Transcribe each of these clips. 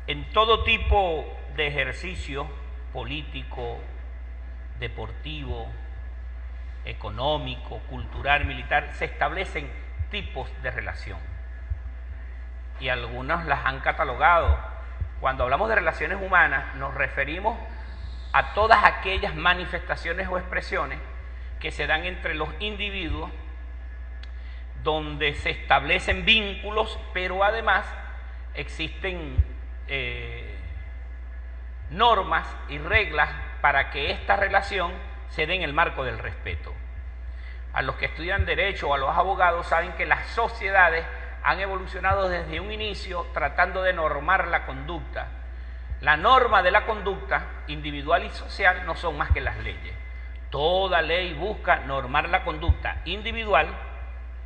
En todo tipo de ejercicio político, deportivo, económico, cultural, militar, se establecen tipos de relación. Y algunos las han catalogado. Cuando hablamos de relaciones humanas, nos referimos a todas aquellas manifestaciones o expresiones que se dan entre los individuos, donde se establecen vínculos, pero además existen normas y reglas para que esta relación se dé en el marco del respeto. A los que estudian Derecho o a los abogados saben que las sociedades han evolucionado desde un inicio tratando de normar la conducta. La norma de la conducta individual y social no son más que las leyes. Toda ley busca normar la conducta individual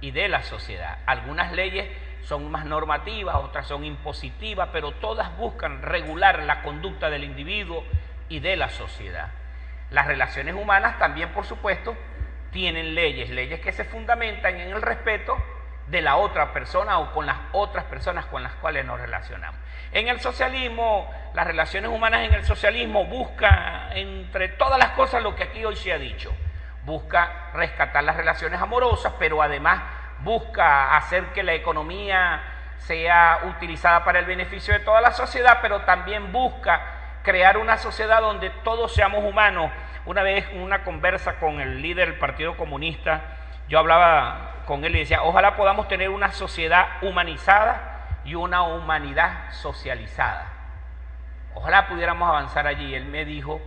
y de la sociedad. Algunas leyes son más normativas, otras son impositivas, pero todas buscan regular la conducta del individuo y de la sociedad. Las relaciones humanas también, por supuesto, tienen leyes que se fundamentan en el respeto de la otra persona o con las otras personas con las cuales nos relacionamos. En el socialismo, las relaciones humanas en el socialismo busca, entre todas las cosas, lo que aquí hoy se ha dicho. Busca rescatar las relaciones amorosas, pero además busca hacer que la economía sea utilizada para el beneficio de toda la sociedad, pero también busca crear una sociedad donde todos seamos humanos. Una vez en una conversa con el líder del Partido Comunista, yo hablaba con él y decía, ojalá podamos tener una sociedad humanizada y una humanidad socializada. Ojalá pudiéramos avanzar allí. Él me dijo,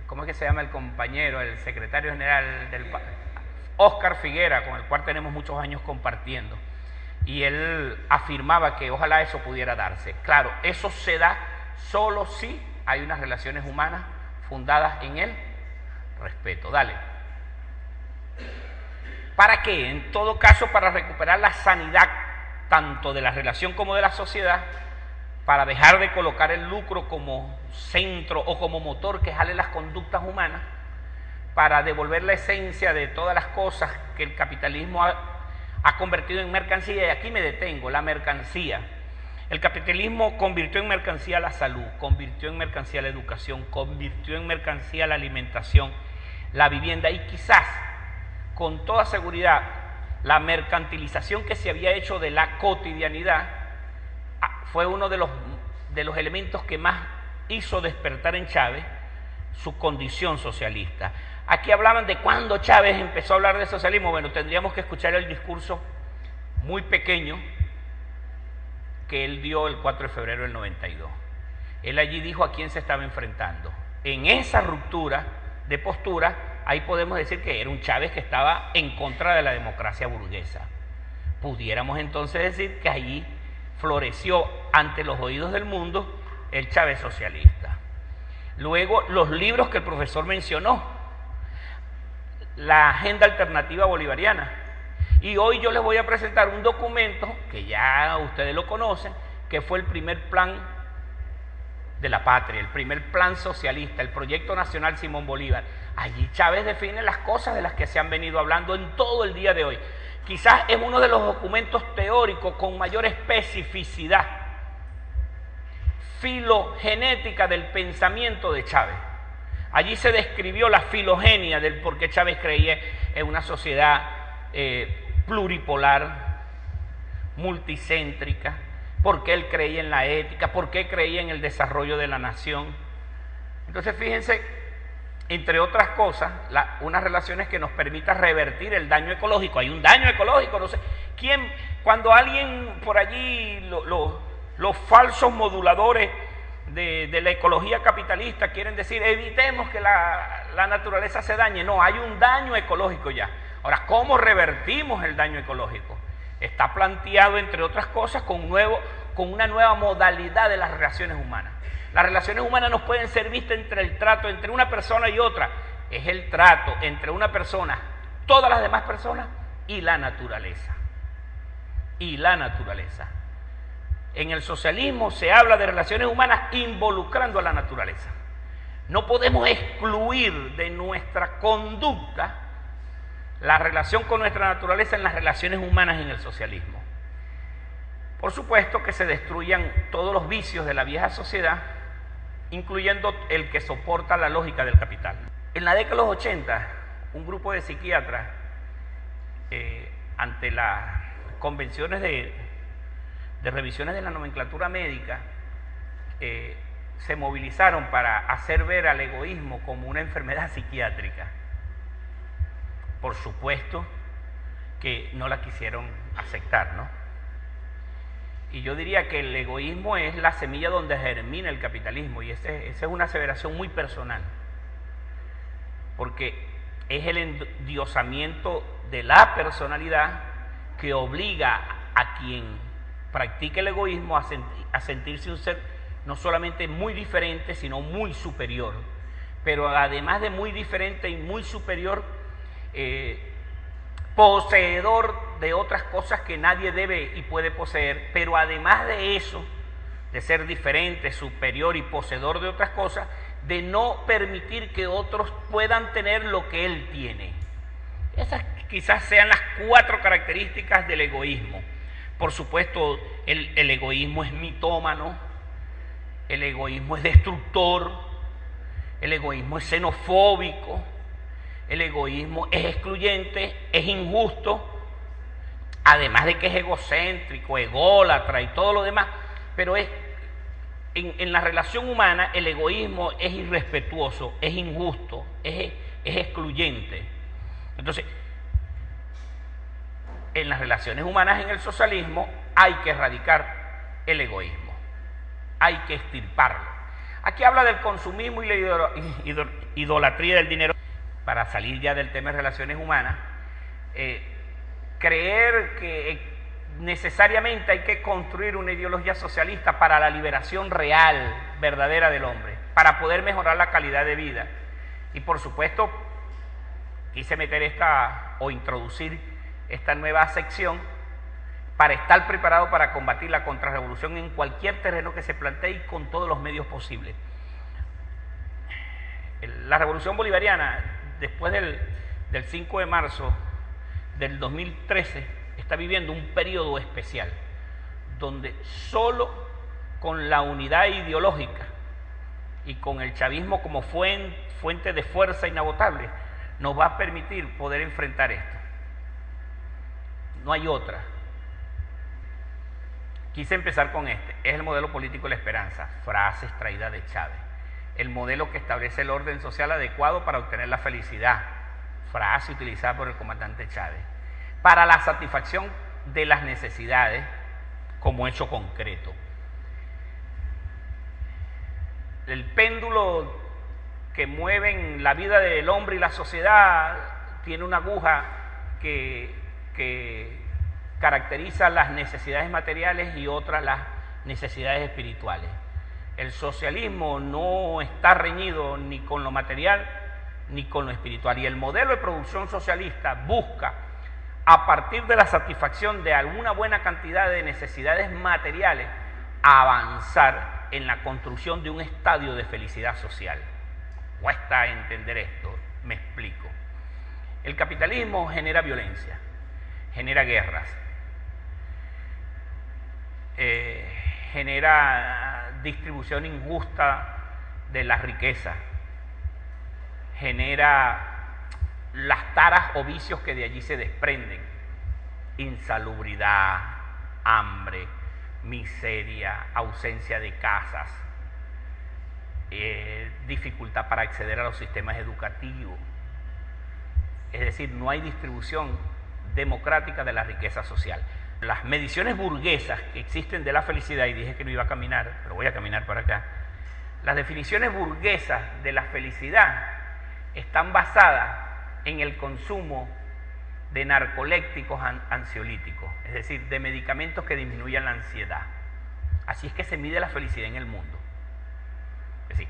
¿cómo es que se llama el compañero, el secretario general del Óscar Figuera, con el cual tenemos muchos años compartiendo? Y él afirmaba que ojalá eso pudiera darse. Claro, eso se da solo si hay unas relaciones humanas fundadas en el respeto. Dale. ¿Para qué? En todo caso, para recuperar la sanidad tanto de la relación como de la sociedad, para dejar de colocar el lucro como centro o como motor que jale las conductas humanas, para devolver la esencia de todas las cosas que el capitalismo ha convertido en mercancía. Y aquí me detengo, la mercancía. El capitalismo convirtió en mercancía la salud, convirtió en mercancía la educación, convirtió en mercancía la alimentación, la vivienda y quizás, con toda seguridad, la mercantilización que se había hecho de la cotidianidad fue uno de los elementos que más hizo despertar en Chávez su condición socialista. Aquí hablaban de cuándo Chávez empezó a hablar de socialismo. Bueno, tendríamos que escuchar el discurso muy pequeño que él dio el 4 de febrero del 92. Él allí dijo a quién se estaba enfrentando. En esa ruptura de postura, ahí podemos decir que era un Chávez que estaba en contra de la democracia burguesa. Pudiéramos entonces decir que allí floreció ante los oídos del mundo el Chávez socialista. Luego, los libros que el profesor mencionó, la Agenda Alternativa Bolivariana. Y hoy yo les voy a presentar un documento que ya ustedes lo conocen, que fue el primer plan de la patria, el primer plan socialista, el Proyecto Nacional Simón Bolívar. Allí Chávez define las cosas de las que se han venido hablando en todo el día de hoy. Quizás es uno de los documentos teóricos con mayor especificidad filogenética del pensamiento de Chávez. Allí se describió la filogenia del por qué Chávez creía en una sociedad pluripolar, multicéntrica, por qué él creía en la ética, por qué creía en el desarrollo de la nación. Entonces, fíjense, entre otras cosas, unas relaciones que nos permitan revertir el daño ecológico. Hay un daño ecológico, no sé. Cuando alguien por allí, los falsos moduladores de la ecología capitalista quieren decir, evitemos que la naturaleza se dañe. No, hay un daño ecológico ya. Ahora, ¿cómo revertimos el daño ecológico? Está planteado, entre otras cosas, con una nueva modalidad de las relaciones humanas. Las relaciones humanas no pueden ser vistas entre el trato entre una persona y otra. Es el trato entre una persona, todas las demás personas y la naturaleza. Y la naturaleza. En el socialismo se habla de relaciones humanas involucrando a la naturaleza. No podemos excluir de nuestra conducta la relación con nuestra naturaleza en las relaciones humanas en el socialismo. Por supuesto que se destruyan todos los vicios de la vieja sociedad, incluyendo el que soporta la lógica del capital. En la década de los 80, un grupo de psiquiatras, ante las convenciones de revisiones de la nomenclatura médica, se movilizaron para hacer ver al egoísmo como una enfermedad psiquiátrica. Por supuesto que no la quisieron aceptar, ¿no? Y yo diría que el egoísmo es la semilla donde germina el capitalismo, y esa es una aseveración muy personal, porque es el endiosamiento de la personalidad que obliga a quien practica el egoísmo a sentirse un ser no solamente muy diferente, sino muy superior. Pero además de muy diferente y muy superior, poseedor de otras cosas que nadie debe y puede poseer, pero además de eso, de ser diferente, superior y poseedor de otras cosas, de no permitir que otros puedan tener lo que él tiene. Esas quizás sean las 4 características del egoísmo. Por supuesto, el egoísmo es mitómano, el egoísmo es destructor, el egoísmo es xenofóbico, el egoísmo es excluyente, es injusto, además de que es egocéntrico, ególatra y todo lo demás, pero en la relación humana el egoísmo es irrespetuoso, es injusto, es excluyente. Entonces, en las relaciones humanas en el socialismo hay que erradicar el egoísmo, hay que extirparlo. Aquí habla del consumismo y la idolatría del dinero. Para salir ya del tema de relaciones humanas, creer que necesariamente hay que construir una ideología socialista para la liberación real, verdadera del hombre, para poder mejorar la calidad de vida. Y por supuesto, quise meter introducir esta nueva sección para estar preparado para combatir la contrarrevolución en cualquier terreno que se plantee y con todos los medios posibles. La revolución bolivariana, después del 5 de marzo del 2013, está viviendo un periodo especial, donde solo con la unidad ideológica y con el chavismo como fuente de fuerza inagotable, nos va a permitir poder enfrentar esto. No hay otra. Quise empezar con este. Es el modelo político de la esperanza, frase extraída de Chávez. El modelo que establece el orden social adecuado para obtener la felicidad, frase utilizada por el comandante Chávez, para la satisfacción de las necesidades como hecho concreto. El péndulo que mueve en la vida del hombre y la sociedad tiene una aguja que caracteriza las necesidades materiales y otras las necesidades espirituales. El socialismo no está reñido ni con lo material ni con lo espiritual, y el modelo de producción socialista busca, a partir de la satisfacción de alguna buena cantidad de necesidades materiales, avanzar en la construcción de un estadio de felicidad social. Cuesta entender esto, me explico. El capitalismo genera violencia, genera guerras, genera distribución injusta de la riqueza, genera las taras o vicios que de allí se desprenden: insalubridad, hambre, miseria, ausencia de casas, dificultad para acceder a los sistemas educativos. Es decir, no hay distribución democrática de la riqueza social. Las mediciones burguesas que existen de la felicidad, y dije que no iba a caminar, pero voy a caminar para acá, las definiciones burguesas de la felicidad están basadas en el consumo de narcolépticos ansiolíticos, es decir, de medicamentos que disminuyan la ansiedad. Así es que se mide la felicidad en el mundo. Es decir,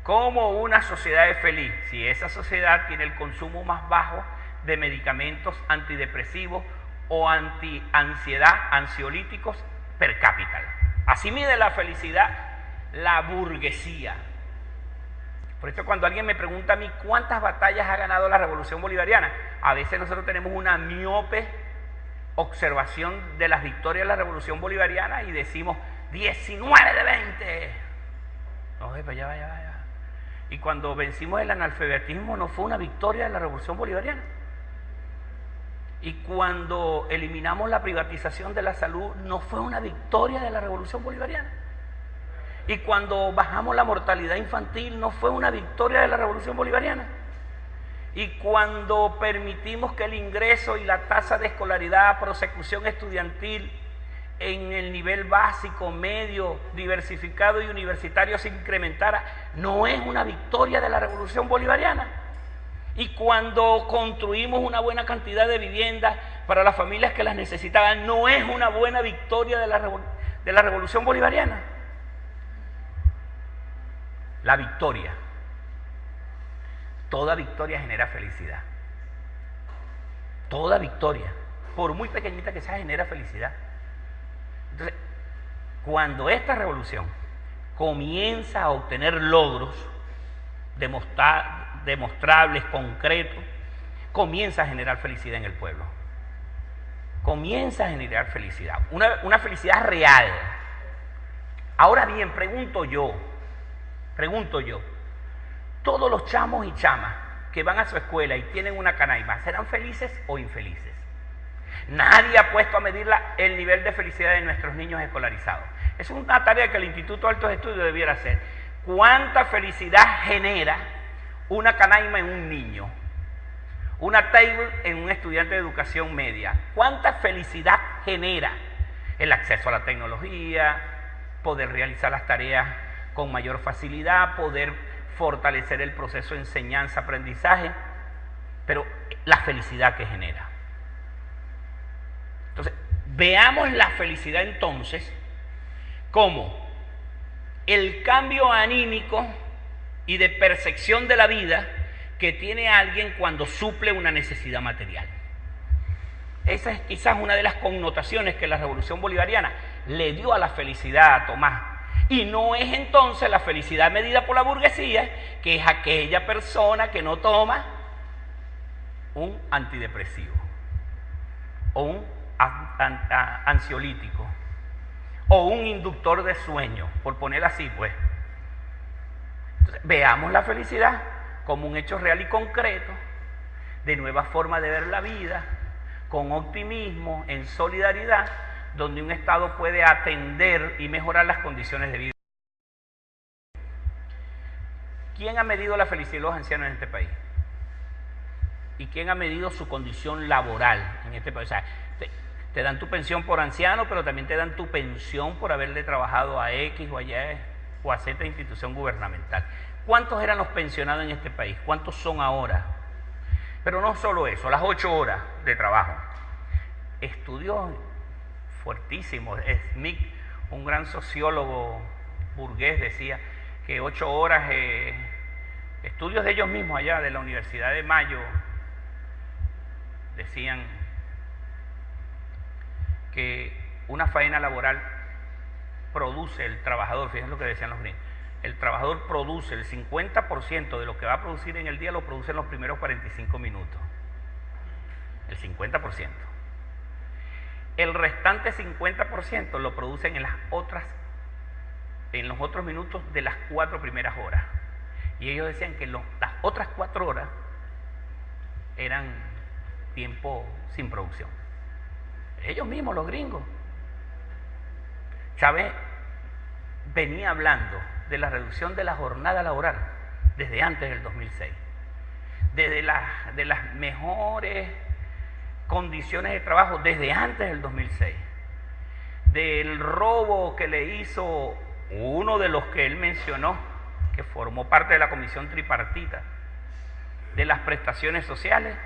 ¿cómo una sociedad es feliz? Si esa sociedad tiene el consumo más bajo de medicamentos antidepresivos o anti-ansiedad, ansiolíticos per cápita. Así mide la felicidad la burguesía. Por eso cuando alguien me pregunta a mí cuántas batallas ha ganado la revolución bolivariana, a veces nosotros tenemos una miope observación de las victorias de la Revolución Bolivariana y decimos 19 de 20. No, ya va. Y cuando vencimos el analfabetismo no fue una victoria de la Revolución Bolivariana. Y cuando eliminamos la privatización de la salud no fue una victoria de la Revolución Bolivariana. Y cuando bajamos la mortalidad infantil no fue una victoria de la Revolución Bolivariana. Y cuando permitimos que el ingreso y la tasa de escolaridad, prosecución estudiantil en el nivel básico, medio, diversificado y universitario se incrementara, no es una victoria de la Revolución Bolivariana. Y cuando construimos una buena cantidad de viviendas para las familias que las necesitaban, no es una buena victoria de la Revolución Bolivariana. La victoria. Toda victoria genera felicidad. Toda victoria, por muy pequeñita que sea, genera felicidad. Entonces, cuando esta revolución comienza a obtener logros demostrables, concretos, comienza a generar felicidad en el pueblo. Comienza a generar felicidad, una felicidad real. Ahora bien, pregunto yo, todos los chamos y chamas que van a su escuela y tienen una canaima, ¿serán felices o infelices? Nadie ha puesto a medir el nivel de felicidad de nuestros niños escolarizados. Es una tarea que el Instituto de Altos Estudios debiera hacer. ¿Cuánta felicidad genera una canaima en un niño? Una table en un estudiante de educación media. ¿Cuánta felicidad genera el acceso a la tecnología, poder realizar las tareas con mayor facilidad, poder fortalecer el proceso de enseñanza-aprendizaje? Pero la felicidad que genera. Entonces, veamos la felicidad entonces como el cambio anímico y de percepción de la vida que tiene alguien cuando suple una necesidad material. Esa es quizás una de las connotaciones que la Revolución Bolivariana le dio a la felicidad a Tomás. Y no es entonces la felicidad medida por la burguesía, que es aquella persona que no toma un antidepresivo o un ansiolítico o un inductor de sueño, por poner así, pues. Entonces, veamos la felicidad como un hecho real y concreto, de nueva forma de ver la vida, con optimismo, en solidaridad, donde un Estado puede atender y mejorar las condiciones de vida. ¿Quién ha medido la felicidad de los ancianos en este país? ¿Y quién ha medido su condición laboral en este país? O sea, te dan tu pensión por anciano, pero también te dan tu pensión por haberle trabajado a X o a Y o a Z institución gubernamental. ¿Cuántos eran los pensionados en este país? ¿Cuántos son ahora? Pero no solo eso, las 8 horas de trabajo. Estudios fuertísimos. Smith, un gran sociólogo burgués, decía que 8 horas, estudios de ellos mismos allá, de la Universidad de Mayo, decían que una faena laboral produce el trabajador, fíjense lo que decían los gringos, el trabajador produce el 50% de lo que va a producir en el día, lo produce en los primeros 45 minutos. El 50%. El restante 50% lo producen en los otros minutos de las 4 primeras horas. Y ellos decían que las otras 4 horas eran tiempo sin producción. Ellos mismos, los gringos. Chávez venía hablando de la reducción de la jornada laboral desde antes del 2006. De las mejores condiciones de trabajo desde antes del 2006. Del robo que le hizo uno de los que él mencionó, que formó parte de la comisión tripartita, de las prestaciones sociales,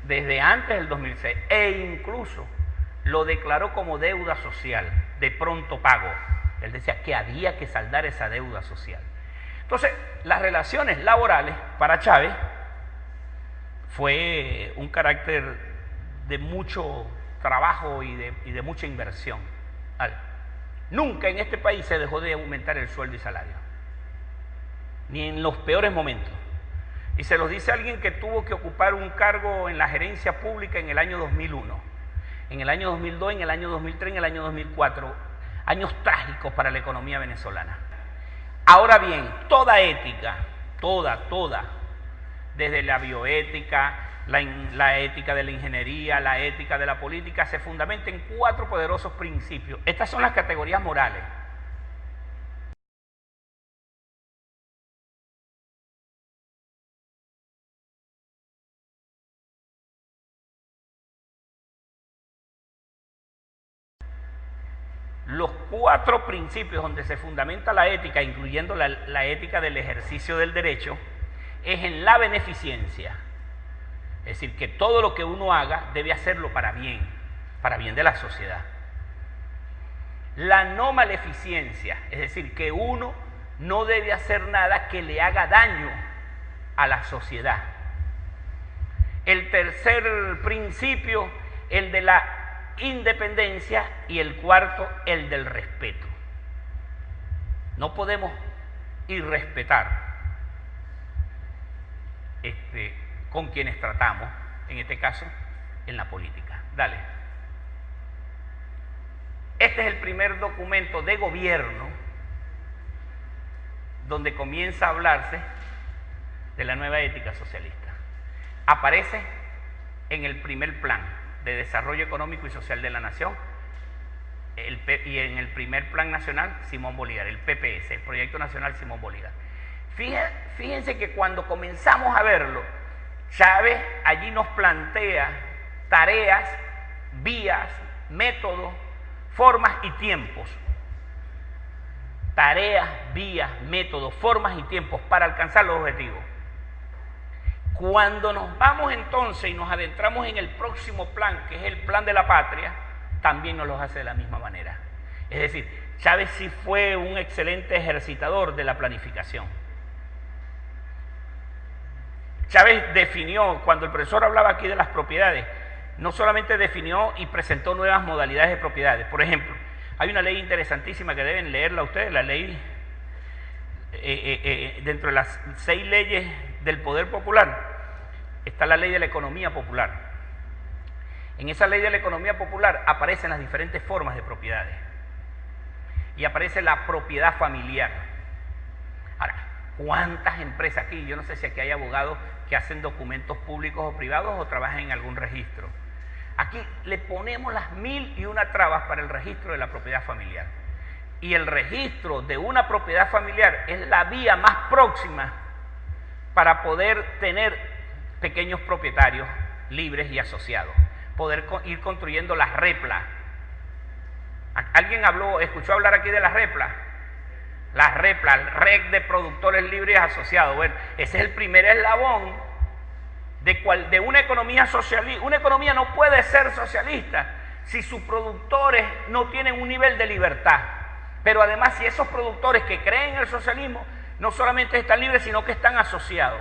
desde antes del 2006, e incluso lo declaró como deuda social de pronto pago. Él decía que había que saldar esa deuda social. Entonces, las relaciones laborales para Chávez fue un carácter de mucho trabajo y de mucha inversión. Nunca en este país se dejó de aumentar el sueldo y salario, ni en los peores momentos. Y se los dice alguien que tuvo que ocupar un cargo en la gerencia pública en el año 2001. en el año 2002, en el año 2003, en el año 2004, años trágicos para la economía venezolana. Ahora bien, toda ética, toda, desde la bioética, la ética de la ingeniería, la ética de la política, se fundamenta en 4 poderosos principios. Estas son las categorías morales. Los 4 principios donde se fundamenta la ética, incluyendo la ética del ejercicio del derecho, es en la beneficencia. Es decir, que todo lo que uno haga debe hacerlo para bien de la sociedad. La no maleficencia, es decir, que uno no debe hacer nada que le haga daño a la sociedad. El tercer principio, el de la independencia, y el cuarto, el del respeto. No podemos irrespetar con quienes tratamos, en este caso, en la política. Dale. Este es el primer documento de gobierno donde comienza a hablarse de la nueva ética socialista. Aparece en el primer plan de desarrollo económico y social de la nación, y en el primer plan nacional Simón Bolívar, el PPS, el Proyecto Nacional Simón Bolívar. Fíjense que cuando comenzamos a verlo, Chávez allí nos plantea tareas, vías, métodos, formas y tiempos. Tareas, vías, métodos, formas y tiempos para alcanzar los objetivos. Cuando nos vamos entonces y nos adentramos en el próximo plan, que es el plan de la patria, también nos los hace de la misma manera. Es decir, Chávez sí fue un excelente ejercitador de la planificación. Chávez definió, cuando el profesor hablaba aquí de las propiedades, no solamente definió y presentó nuevas modalidades de propiedades. Por ejemplo, hay una ley interesantísima que deben leerla ustedes, la ley, dentro de las 6 leyes del poder popular, está la ley de la economía popular. En esa ley de la economía popular aparecen las diferentes formas de propiedades y aparece la propiedad familiar. Ahora, ¿cuántas empresas aquí? Yo no sé si aquí hay abogados que hacen documentos públicos o privados o trabajan en algún registro. Aquí le ponemos las 1001 trabas para el registro de la propiedad familiar. Y el registro de una propiedad familiar es la vía más próxima para poder tener pequeños propietarios libres y asociados, poder ir construyendo las replas. ¿Alguien escuchó hablar aquí de las replas? Las replas, red de productores libres asociados. Bueno, ese es el primer eslabón de una economía socialista. Una economía no puede ser socialista si sus productores no tienen un nivel de libertad. Pero además, si esos productores que creen en el socialismo no solamente están libres, sino que están asociados.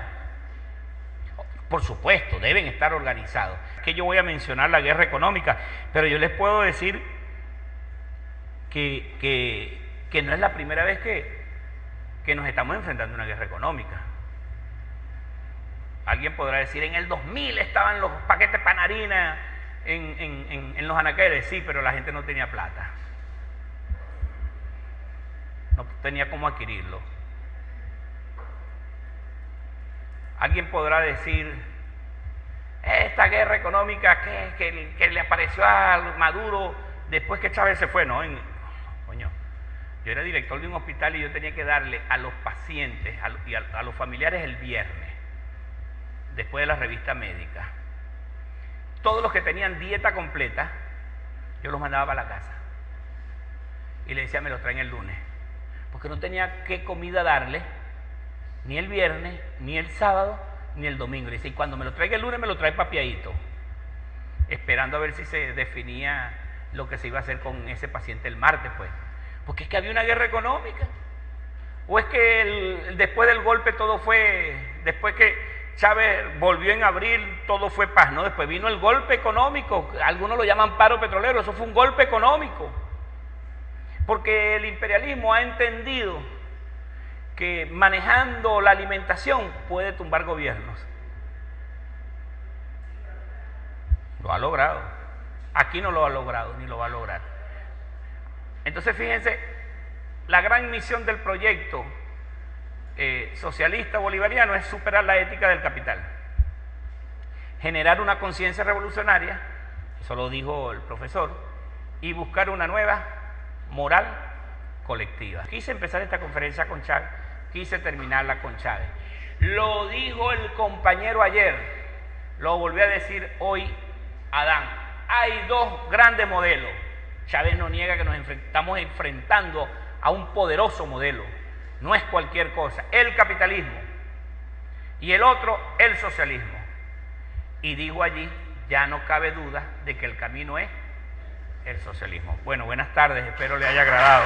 Por supuesto, deben estar organizados. Que yo voy a mencionar la guerra económica, pero yo les puedo decir que no es la primera vez que nos estamos enfrentando a una guerra económica. Alguien podrá decir, en el 2000 estaban los paquetes Panarina en los anaqueles. Sí, pero la gente no tenía plata. No tenía cómo adquirirlo. Alguien podrá decir, esta guerra económica que le apareció a Maduro después que Chávez se fue. No, coño, yo era director de un hospital y yo tenía que darle a los pacientes y a los familiares el viernes, después de la revista médica. Todos los que tenían dieta completa, yo los mandaba para la casa. Y le decía, me los traen el lunes. Porque no tenía qué comida darle, ni el viernes, ni el sábado, ni el domingo. Y dice, y cuando me lo traiga el lunes, me lo trae papiadito, esperando a ver si se definía lo que se iba a hacer con ese paciente el martes, pues. Porque es que había una guerra económica. O es que después del golpe todo fue, después que Chávez volvió en abril, todo fue paz, ¿no? Después vino el golpe económico, algunos lo llaman paro petrolero, eso fue un golpe económico. Porque el imperialismo ha entendido que manejando la alimentación puede tumbar gobiernos. Lo ha logrado. Aquí no lo ha logrado, ni lo va a lograr. Entonces, fíjense, la gran misión del proyecto socialista bolivariano es superar la ética del capital, generar una conciencia revolucionaria, eso lo dijo el profesor, y buscar una nueva moral colectiva. Quise empezar esta conferencia con Chávez, quise terminarla con Chávez. Lo dijo el compañero ayer, lo volvió a decir hoy Adán. Hay dos grandes modelos. Chávez no niega que nos estamos enfrentando a un poderoso modelo. No es cualquier cosa. El capitalismo y el otro, el socialismo. Y digo allí, ya no cabe duda de que el camino es el socialismo. Bueno, buenas tardes, espero le haya agradado.